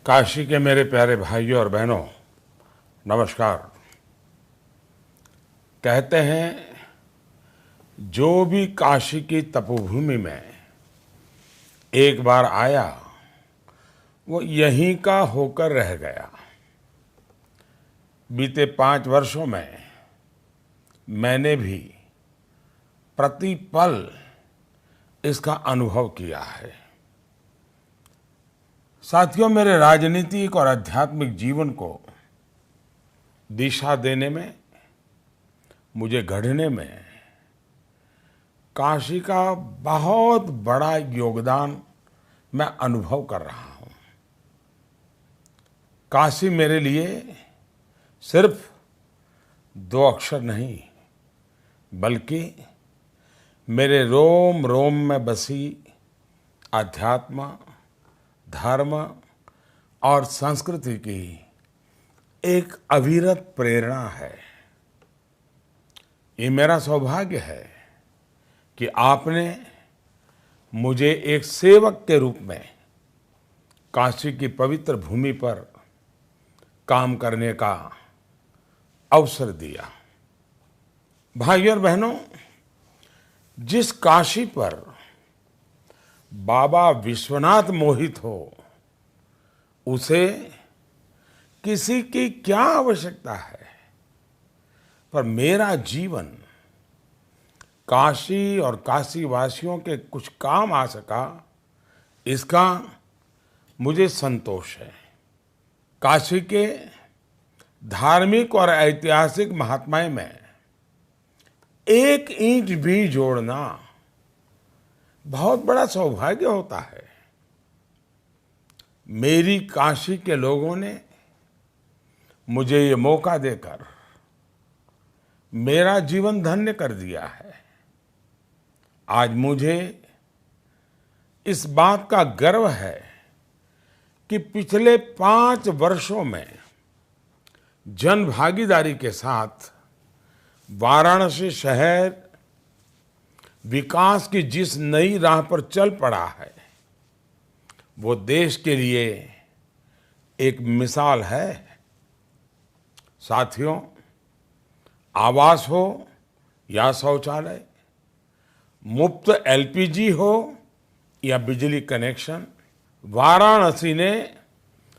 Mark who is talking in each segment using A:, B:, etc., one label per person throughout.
A: काशी के मेरे प्यारे भाइयों और बहनों, नमस्कार। कहते हैं जो भी काशी की तपोभूमि में एक बार आया वो यहीं का होकर रह गया। बीते 5 वर्षों में मैंने भी प्रतिपल इसका अनुभव किया है। साथियों, मेरे राजनीतिक और आध्यात्मिक जीवन को दिशा देने में, मुझे गढ़ने में काशी का बहुत बड़ा योगदान मैं अनुभव कर रहा हूं। काशी मेरे लिए सिर्फ 2 अक्षर नहीं, बल्कि मेरे रोम रोम में बसी अध्यात्म, धर्म और संस्कृति की एक अविरत प्रेरणा है। ये मेरा सौभाग्य है कि आपने मुझे एक सेवक के रूप में काशी की पवित्र भूमि पर काम करने का अवसर दिया। भाइयों और बहनों, जिस काशी पर बाबा विश्वनाथ मोहित हो, उसे किसी की क्या आवश्यकता है। पर मेरा जीवन काशी और काशीवासियों के कुछ काम आ सका, इसका मुझे संतोष है। काशी के धार्मिक और ऐतिहासिक महात्म्य में एक ईंट भी जोड़ना बहुत बड़ा सौभाग्य होता है। मेरी काशी के लोगों ने मुझे ये मौका देकर मेरा जीवन धन्य कर दिया है। आज मुझे इस बात का गर्व है कि पिछले 5 वर्षों में जन भागीदारी के साथ वाराणसी शहर विकास की जिस नई राह पर चल पड़ा है, वो देश के लिए एक मिसाल है। साथियों, आवास हो या शौचालय, मुफ्त एलपीजी हो या बिजली कनेक्शन, वाराणसी ने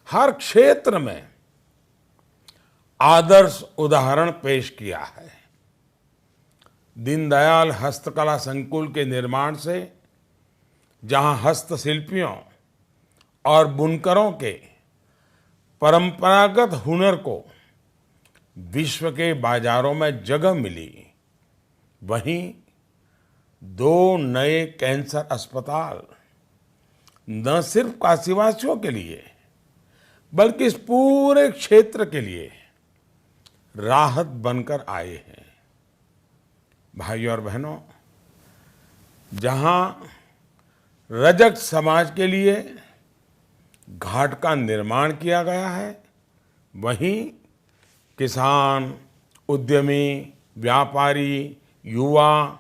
A: हर क्षेत्र में आदर्श उदाहरण पेश किया है। दीनदयाल हस्तकला संकुल के निर्माण से जहां हस्तशिल्पियों और बुनकरों के परंपरागत हुनर को विश्व के बाजारों में जगह मिली, वहीं 2 नए कैंसर अस्पताल न सिर्फ काशीवासियों के लिए बल्कि इस पूरे क्षेत्र के लिए राहत बनकर आए हैं। भाइयों और बहनों, जहां रजक समाज के लिए घाट का निर्माण किया गया है, वहीं किसान, उद्यमी, व्यापारी, युवा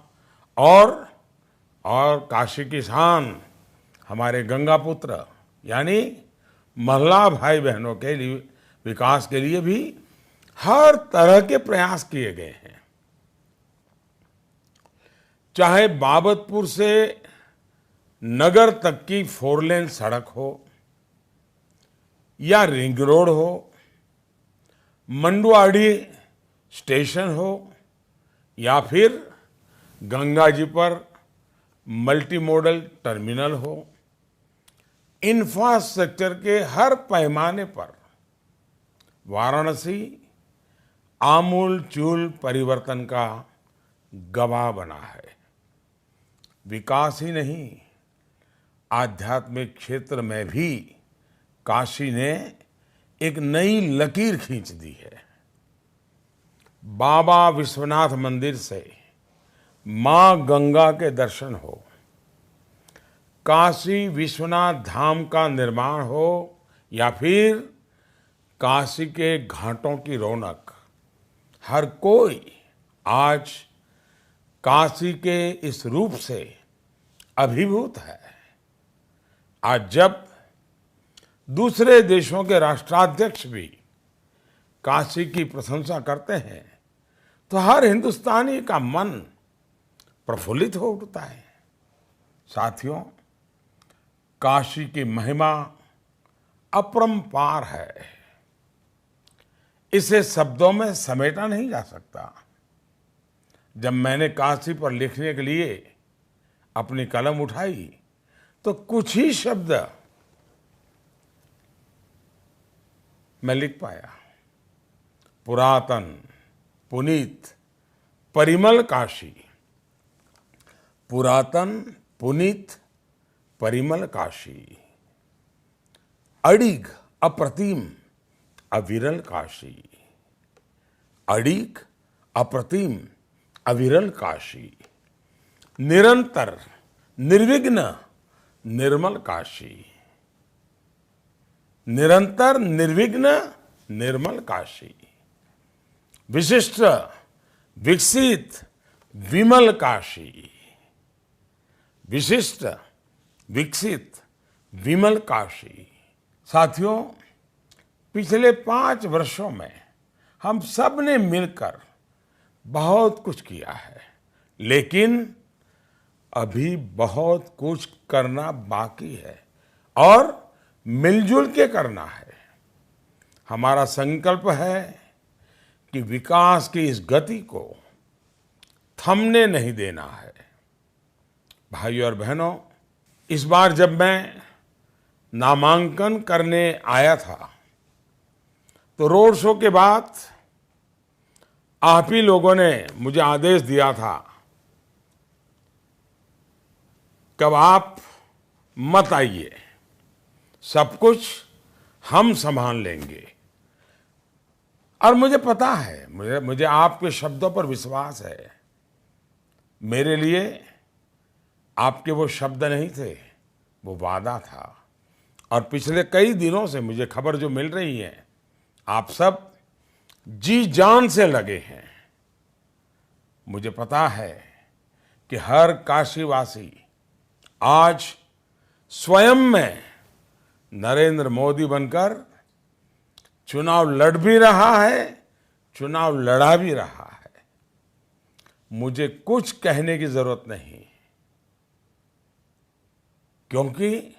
A: और काशी किसान, हमारे गंगा पुत्र यानी महिला भाई बहनों के लिए विकास के लिए भी हर तरह के प्रयास किए गए हैं। चाहे बाबतपुर से नगर तक की 4 लेन सड़क हो या रिंग रोड हो, मंडुआड़ी स्टेशन हो या फिर गंगा जी पर मल्टी मॉडल टर्मिनल हो, इंफ्रास्ट्रक्चर के हर पैमाने पर वाराणसी आमूल-चूल परिवर्तन का गवाह बना है। विकास ही नहीं, आध्यात्मिक क्षेत्र में भी काशी ने एक नई लकीर खींच दी है। बाबा विश्वनाथ मंदिर से मां गंगा के दर्शन हो, काशी विश्वनाथ धाम का निर्माण हो या फिर काशी के घाटों की रौनक, हर कोई आज काशी के इस रूप से अभिभूत है। आज जब दूसरे देशों के राष्ट्राध्यक्ष भी काशी की प्रशंसा करते हैं तो हर हिंदुस्तानी का मन प्रफुल्लित हो उठता है। साथियों, काशी की महिमा अपरंपार है। इसे शब्दों में समेटा नहीं जा सकता। जब मैंने काशी पर लिखने के लिए अपनी कलम उठाई तो कुछ ही शब्द मैं लिख पाया। पुरातन, पुनीत, परिमल काशी। पुरातन, पुनीत, परिमल काशी। अडिग, अप्रतिम, अविरल काशी। अडिग, अप्रतिम, अविरल काशी। निरंतर, निर्विघ्न, निर्मल काशी। निरंतर, निर्विघ्न, निर्मल काशी। विशिष्ट, विकसित, विमल काशी। विशिष्ट, विकसित, विमल काशी। साथियों, पिछले 5 वर्षों में हम सब ने मिलकर बहुत कुछ किया है, लेकिन अभी बहुत कुछ करना बाकी है और मिलजुल के करना है। हमारा संकल्प है कि विकास की इस गति को थमने नहीं देना है। भाइयों और बहनों, इस बार जब मैं नामांकन करने आया था तो रोड शो के बाद आप ही लोगों ने मुझे आदेश दिया था कब आप मत आइए, सब कुछ हम संभाल लेंगे। और मुझे पता है, मुझे आपके शब्दों पर विश्वास है। मेरे लिए आपके वो शब्द नहीं थे, वो वादा था। और पिछले कई दिनों से मुझे खबर जो मिल रही है, आप सब जी जान से लगे हैं। मुझे पता है कि हर काशीवासी आज स्वयं में नरेंद्र मोदी बनकर चुनाव लड़ भी रहा है, चुनाव लड़ा भी रहा है। मुझे कुछ कहने की जरूरत नहीं, क्योंकि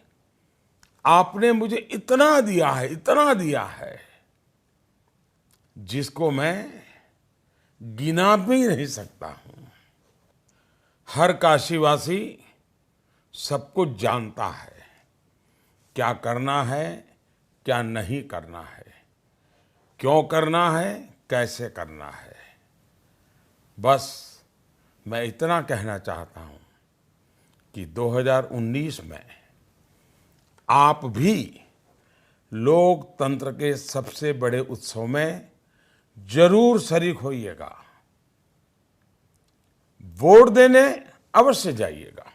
A: आपने मुझे इतना दिया है, इतना दिया है, जिसको मैं गिना भी नहीं सकता हूं। हर काशीवासी सब कुछ जानता है, क्या करना है, क्या नहीं करना है, क्यों करना है, कैसे करना है। बस मैं इतना कहना चाहता हूं कि 2019 में आप भी लोकतंत्र के सबसे बड़े उत्सव में जरूर शरीक होइएगा। वोट देने अवश्य जाइएगा।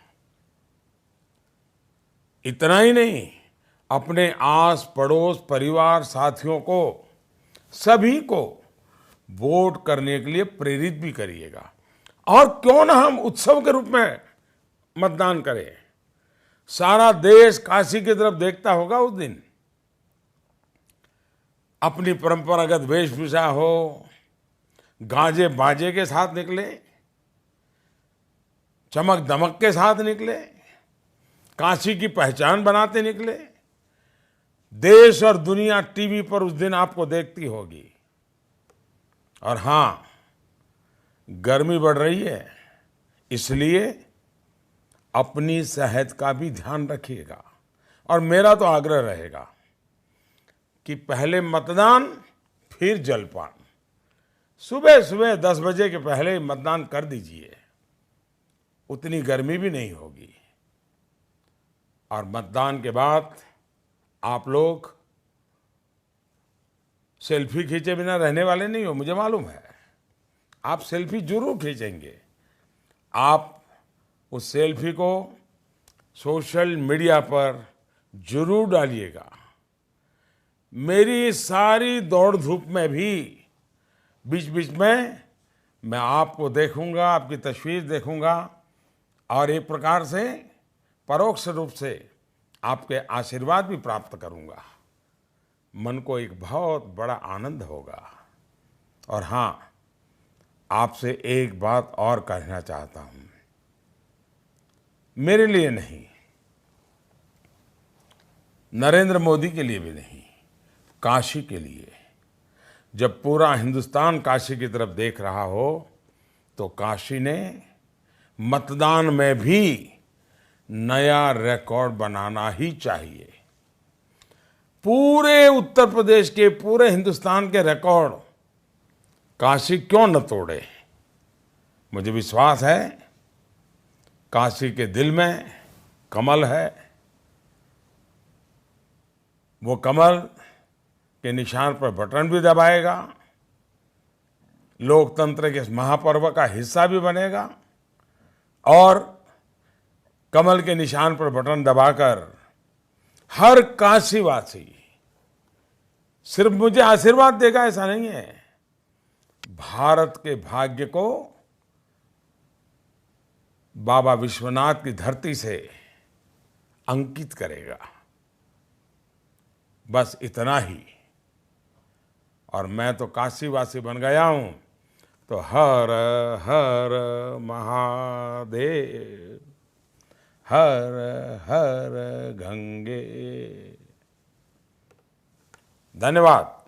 A: इतना ही नहीं, अपने आस पड़ोस, परिवार, साथियों को, सभी को वोट करने के लिए प्रेरित भी करिएगा। और क्यों ना हम उत्सव के रूप में मतदान करें। सारा देश काशी की तरफ देखता होगा उस दिन। अपनी परंपरागत वेशभूषा हो, गाजे बाजे के साथ निकले, चमक दमक के साथ निकले, काशी की पहचान बनाते निकले। देश और दुनिया टीवी पर उस दिन आपको देखती होगी। और हां, गर्मी बढ़ रही है, इसलिए अपनी सेहत का भी ध्यान रखिएगा। और मेरा तो आग्रह रहेगा कि पहले मतदान, फिर जलपान। सुबह सुबह 10 बजे के पहले मतदान कर दीजिए, उतनी गर्मी भी नहीं होगी। और मतदान के बाद आप लोग सेल्फी खींचे बिना रहने वाले नहीं हो, मुझे मालूम है। आप सेल्फी जरूर खींचेंगे। आप उस सेल्फी को सोशल मीडिया पर जरूर डालिएगा। मेरी सारी दौड़ धूप में भी बीच बीच में मैं आपको देखूंगा, आपकी तस्वीर देखूंगा, और एक प्रकार से परोक्ष रूप से आपके आशीर्वाद भी प्राप्त करूंगा। मन को एक बहुत बड़ा आनंद होगा। और हाँ, आपसे एक बात और कहना चाहता हूं, मेरे लिए नहीं, नरेंद्र मोदी के लिए भी नहीं, काशी के लिए। जब पूरा हिंदुस्तान काशी की तरफ देख रहा हो तो काशी ने मतदान में भी नया रिकॉर्ड बनाना ही चाहिए। पूरे उत्तर प्रदेश के, पूरे हिंदुस्तान के रिकॉर्ड काशी क्यों न तोड़े। मुझे विश्वास है काशी के दिल में कमल है, वो कमल के निशान पर बटन भी दबाएगा, लोकतंत्र के इस महापर्व का हिस्सा भी बनेगा और कमल के निशान पर बटन दबाकर हर काशीवासी सिर्फ मुझे आशीर्वाद देगा ऐसा नहीं है, भारत के भाग्य को बाबा विश्वनाथ की धरती से अंकित करेगा। बस इतना ही। और मैं तो काशीवासी बन गया हूं, तो हर हर महादेव, हर हर गंगे। धन्यवाद।